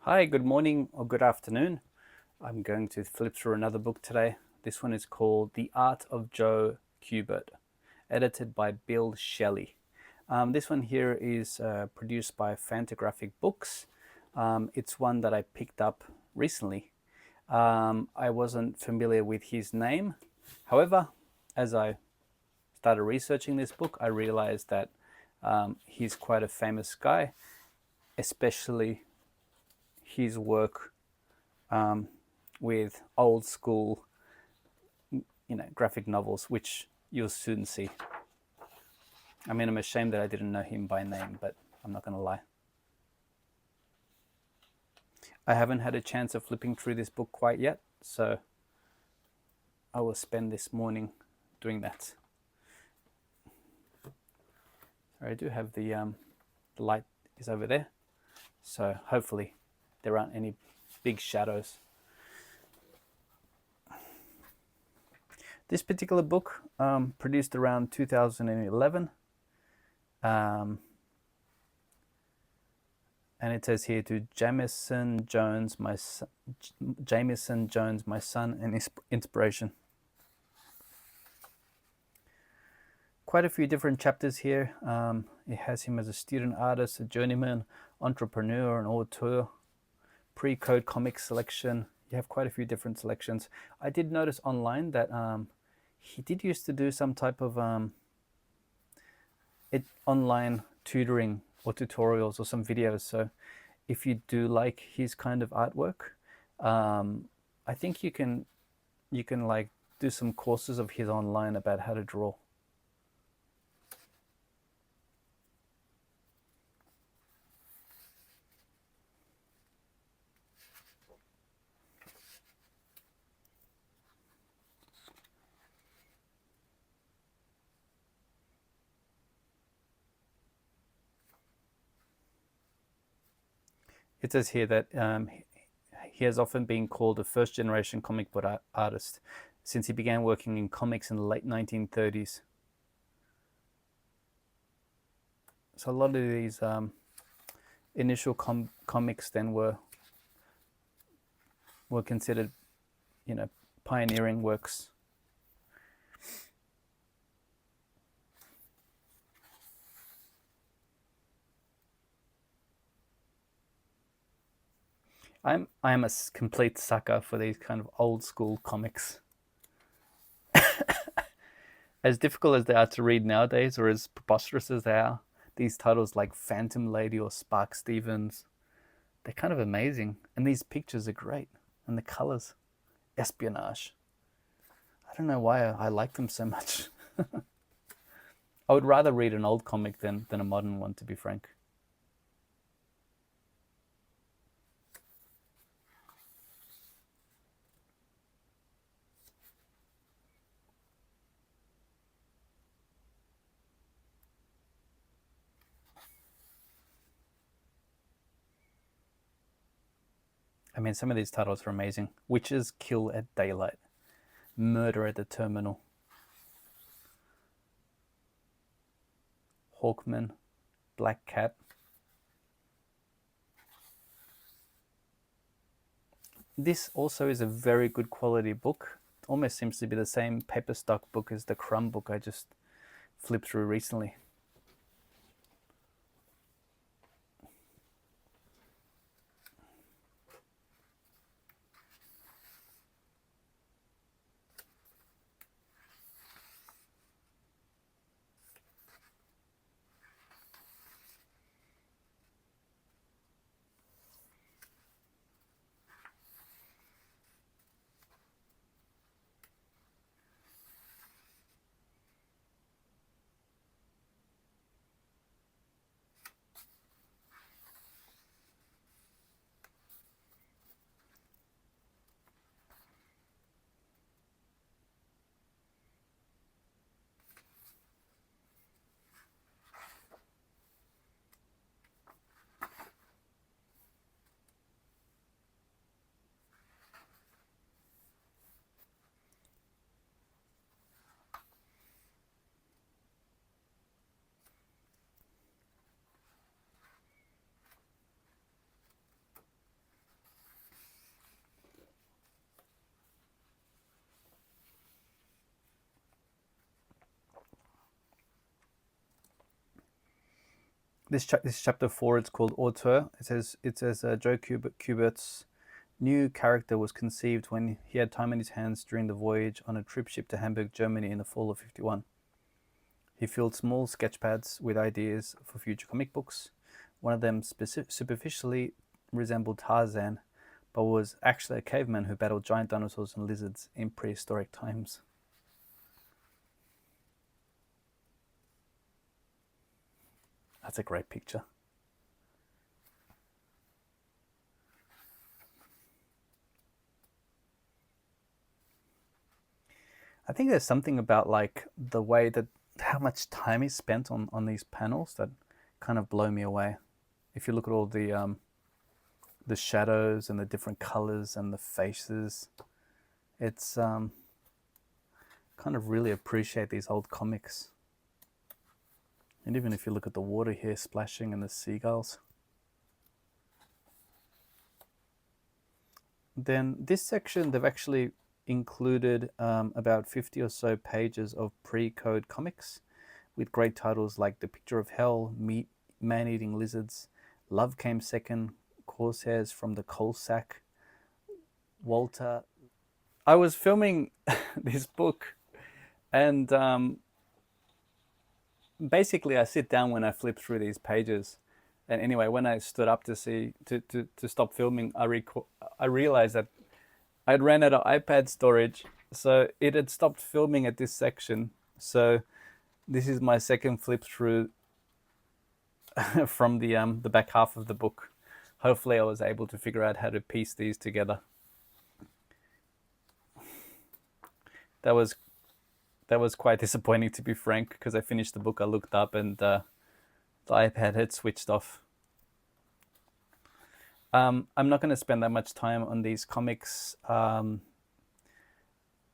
Hi, good morning or good afternoon. I'm going to flip through another book today. This one is called The Art of Joe Kubert, edited by Bill Shelley. This one here is produced by Fantagraphic Books. It's one that I picked up recently. I wasn't familiar with his name. However, as I started researching this book, I realized that he's quite a famous guy, especially his work with old school, graphic novels, which you'll soon see. I mean, I'm ashamed that I didn't know him by name, but I'm not going to lie. I haven't had a chance of flipping through this book quite yet, so I will spend this morning doing that. I do have the light is over there, so hopefully there aren't any big shadows. This particular book produced around 2011, and it says here, to Jamison Jones, my son, and inspiration. Quite a few different chapters here. It has him as a student artist, a journeyman, entrepreneur, an auteur, pre-code comic selection. You have quite a few different selections. I did notice online that he did used to do some type of online tutoring or tutorials or some videos. So if you do like his kind of artwork, I think you can like do some courses of his online about how to draw. It says here that he has often been called a first-generation comic book artist since he began working in comics in the late 1930s. So a lot of these initial comics then were considered, pioneering works. I'm a complete sucker for these kind of old school comics. As difficult as they are to read nowadays, or as preposterous as they are, these titles like Phantom Lady or Spark Stevens, they're kind of amazing. And these pictures are great. And the colors, espionage. I don't know why I like them so much. I would rather read an old comic than a modern one, to be frank. I mean, some of these titles are amazing. Witches Kill at Daylight. Murder at the Terminal. Hawkman. Black Cat. This also is a very good quality book. It almost seems to be the same paper stock book as the Crumb book I just flipped through recently. This chapter 4. It's called Auteur. It says Kubert's new character was conceived when he had time in his hands during the voyage on a trip ship to Hamburg, Germany in the fall of '51. He filled small sketch pads with ideas for future comic books. One of them superficially resembled Tarzan, but was actually a caveman who battled giant dinosaurs and lizards in prehistoric times. That's a great picture. I think there's something about like the way that how much time is spent on these panels that kind of blow me away. If you look at all the shadows and the different colors and the faces, it's kind of really appreciate these old comics. And even if you look at the water here splashing and the seagulls. Then this section, they've actually included about 50 or so pages of pre-code comics with great titles like The Picture of Hell, Meat, Man-Eating Lizards, Love Came Second, Corsairs from the Coal Sack, Walter. I was filming this book, and basically I sit down when I flip through these pages. And anyway, when I stood up to stop filming, I realized that I'd ran out of iPad storage, so it had stopped filming at this section. So this is my second flip through from the back half of the book. Hopefully I was able to figure out how to piece these together. That was quite disappointing, to be frank, because I finished the book, I looked up, and the iPad had switched off. I'm not going to spend that much time on these comics. All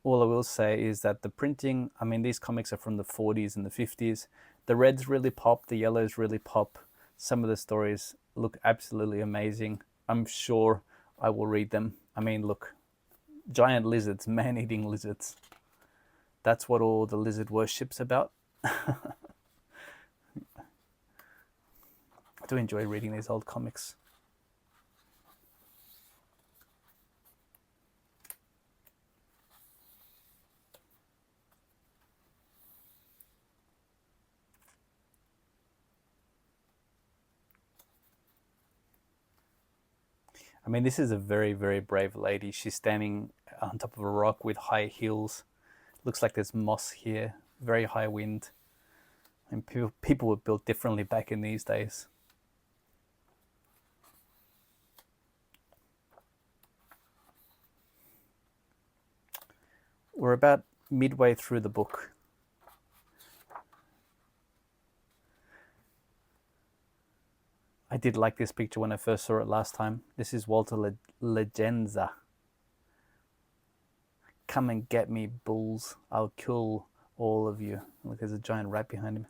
I will say is that the printing, I mean, these comics are from the 40s and the 50s. The reds really pop, the yellows really pop. Some of the stories look absolutely amazing. I'm sure I will read them. I mean, look, giant lizards, man-eating lizards. That's what all the lizard worship's about. I do enjoy reading these old comics. I mean, this is a very, very brave lady. She's standing on top of a rock with high heels. Looks like there's moss here. Very high wind. And people were built differently back in these days. We're about midway through the book. I did like this picture when I first saw it last time. This is Walter Legenza. Come and get me, bulls. I'll kill all of you. Look, there's a giant rat behind him.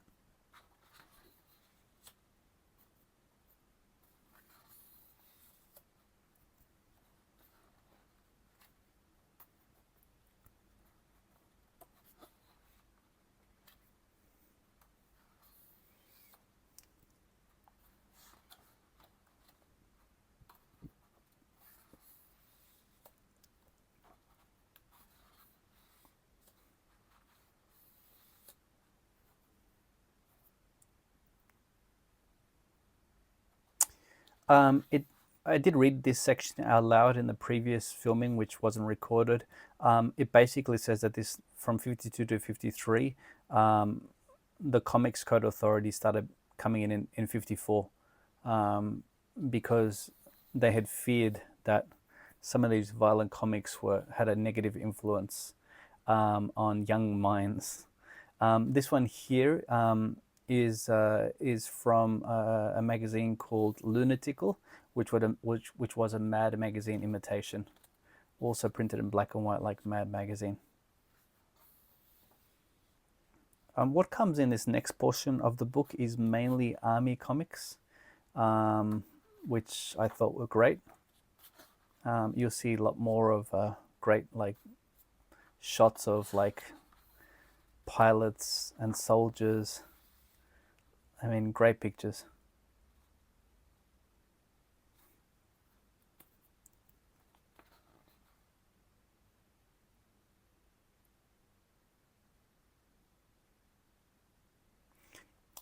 I did read this section out loud in the previous filming, which wasn't recorded. It basically says that this from 52 to 53, the Comics Code Authority started coming in 54 because they had feared that some of these violent comics had a negative influence on young minds. This one here is from a magazine called Lunatical, which was a Mad magazine imitation, also printed in black and white like Mad magazine. What comes in this next portion of the book is mainly army comics, which I thought were great. You'll see a lot more of great like shots of like pilots and soldiers. I mean, great pictures.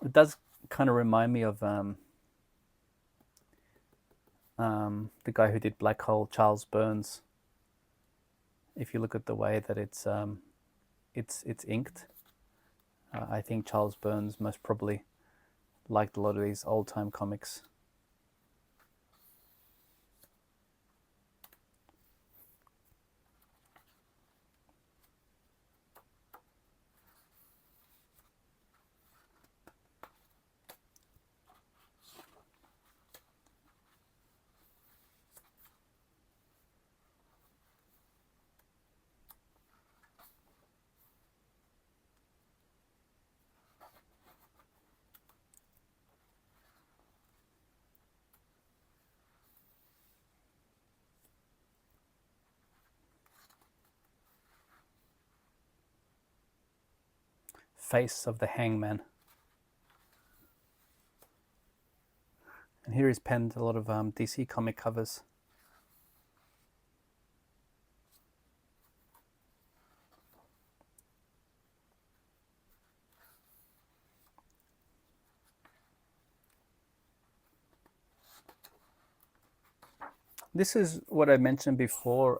It does kind of remind me of the guy who did Black Hole, Charles Burns. If you look at the way that it's inked, I think Charles Burns most probably liked a lot of these old-time comics. Face of the Hangman. And here he's penned a lot of DC comic covers. This is what I mentioned before.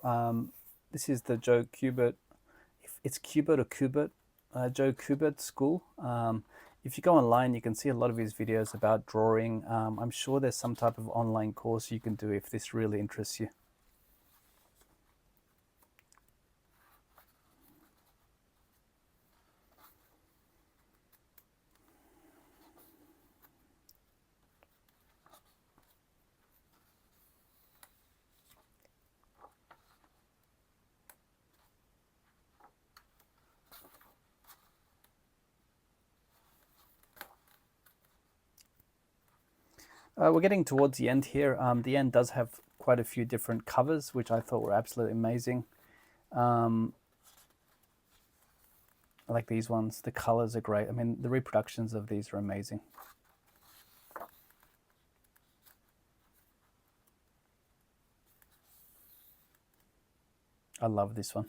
This is the Joe Kubert. It's Kubert or Kubert, Joe Kubert School. If you go online, you can see a lot of his videos about drawing. I'm sure there's some type of online course you can do if this really interests you. We're getting towards the end here. The end does have quite a few different covers, which I thought were absolutely amazing. I like these ones. The colors are great. I mean, the reproductions of these are amazing. I love this one.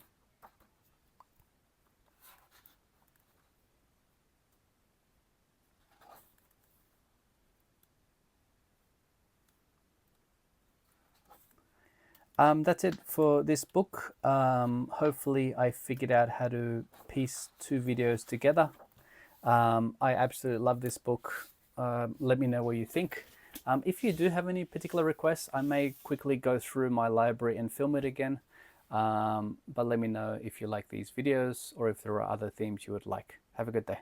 That's it for this book. Hopefully I figured out how to piece two videos together. I absolutely love this book. Let me know what you think. If you do have any particular requests, I may quickly go through my library and film it again. But let me know if you like these videos or if there are other themes you would like. Have a good day.